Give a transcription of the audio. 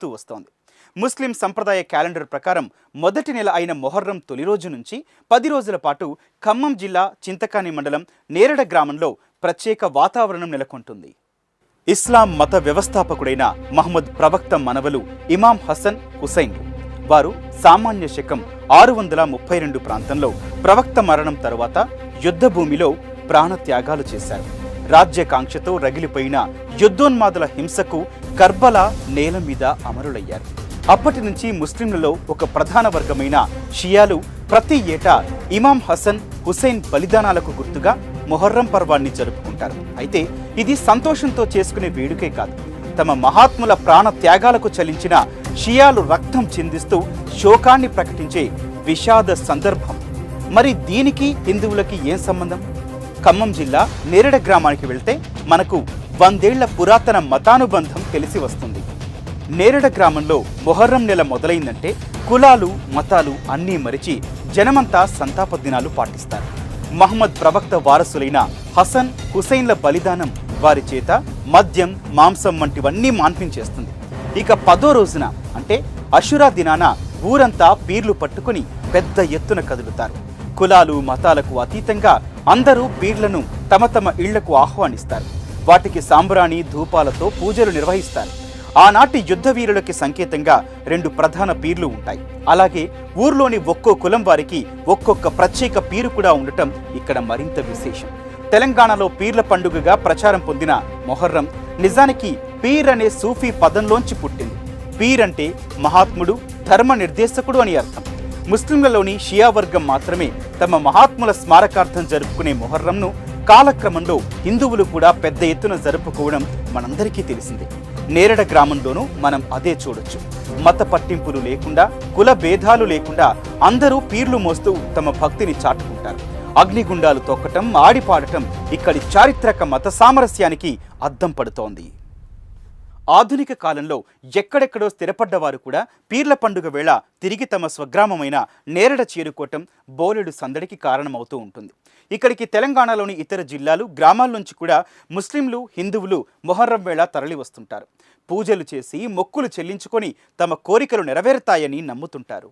పెరుగుతూ వస్తోంది. ముస్లిం సంప్రదాయ క్యాలెండర్ ప్రకారం మొదటి నెల అయిన మొహర్రం తొలి రోజు నుంచి 10 రోజుల పాటు ఖమ్మం జిల్లా చింతకాని మండలం నేరడ గ్రామంలో ప్రత్యేక వాతావరణం నెలకొంటుంది. ఇస్లాం మత వ్యవస్థాపకుడైన మహమ్మద్ ప్రవక్త మనవలు ఇమాం హసన్ హుసైన్లు. వారు సామాన్య శకం 632 ప్రాంతంలో ప్రవక్త మరణం తరువాత యుద్ధభూమిలో ప్రాణత్యాగాలు చేశారు. రాజ్యకాంక్షతో రగిలిపోయిన యుద్ధోన్మాదుల హింసకు కర్బలా నేల మీద అమరులయ్యారు. అప్పటి నుంచి ముస్లింలలో ఒక ప్రధాన వర్గమైన షియాలు ప్రతి ఏటా ఇమాం హసన్ హుసైన్ బలిదానాలకు గుర్తుగా మొహర్రం పర్వాన్ని జరుపుకుంటారు. అయితే ఇది సంతోషంతో చేసుకునే వేడుకే కాదు, తమ మహాత్ముల ప్రాణ త్యాగాలకు చలించిన షియాలు రక్తం చిందిస్తూ శోకాన్ని ప్రకటించే విషాద సందర్భం. మరి దీనికి హిందువులకి ఏం సంబంధం? ఖమ్మం జిల్లా నేరడ గ్రామానికి వెళ్తే మనకు 100 ఏళ్ల పురాతన మతానుబంధం తెలిసి వస్తుంది. నేరడ గ్రామంలో మొహర్రం నెల మొదలైందంటే కులాలు మతాలు అన్నీ మరిచి జనమంతా సంతాప దినాలు పాటిస్తారు. మహమ్మద్ ప్రవక్త వారసులైన హసన్ హుసైన్ల బలిదానం వారి చేత మద్యం మాంసం వంటివన్నీ మాన్పించేస్తుంది. ఇక 10వ రోజున అంటే అషురా దినాన ఊరంతా పీర్లు పట్టుకుని పెద్ద ఎత్తున కదులుతారు. కులాలు మతాలకు అతీతంగా అందరూ పీర్లను తమ తమ ఇళ్లకు ఆహ్వానిస్తారు. వాటికి సాంబ్రాణి ధూపాలతో పూజలు నిర్వహిస్తారు. ఆనాటి యుద్ధ వీరులకి సంకేతంగా 2 ప్రధాన పీర్లు ఉంటాయి. అలాగే ఊర్లోని ఒక్కో కులం వారికి ఒక్కొక్క ప్రత్యేక పీరు కూడా ఉండటం ఇక్కడ మరింత విశేషం. తెలంగాణలో పీర్ల పండుగగా ప్రచారం పొందిన మొహర్రం నిజానికి పీర్ అనే సూఫీ పదంలోంచి పుట్టింది. పీర్ అంటే మహాత్ముడు, ధర్మ నిర్దేశకుడు అని అర్థం. ముస్లింలలోని షియా వర్గం మాత్రమే తమ మహాత్ముల స్మారకార్థం జరుపుకునే మొహర్రంను కాలక్రమంలో హిందువులు కూడా పెద్ద ఎత్తున జరుపుకోవడం మనందరికీ తెలిసిందే. నేరడ గ్రామంలోనూ మనం అదే చూడొచ్చు. మత పట్టింపులు లేకుండా, కుల భేదాలు లేకుండా అందరూ పీర్లు మోస్తూ తమ భక్తిని చాటుకుంటారు. అగ్నిగుండాలు తొక్కటం, ఆడిపాడటం ఇక్కడి చారిత్రక మత సామరస్యానికి అద్దం పడుతోంది. ఆధునిక కాలంలో ఎక్కడెక్కడో స్థిరపడ్డవారు కూడా పీర్ల పండుగ వేళ తిరిగి తమ స్వగ్రామమైన నేరడ చేరుకోవటం బోలెడు సందడికి కారణమవుతూ ఉంటుంది. ఇక్కడికి తెలంగాణలోని ఇతర జిల్లాలు, గ్రామాల నుంచి కూడా ముస్లింలు, హిందువులు మొహర్రం వేళ తరలి వస్తుంటారు. పూజలు చేసి మొక్కులు చెల్లించుకొని తమ కోరికలు నెరవేరుతాయని నమ్ముతుంటారు.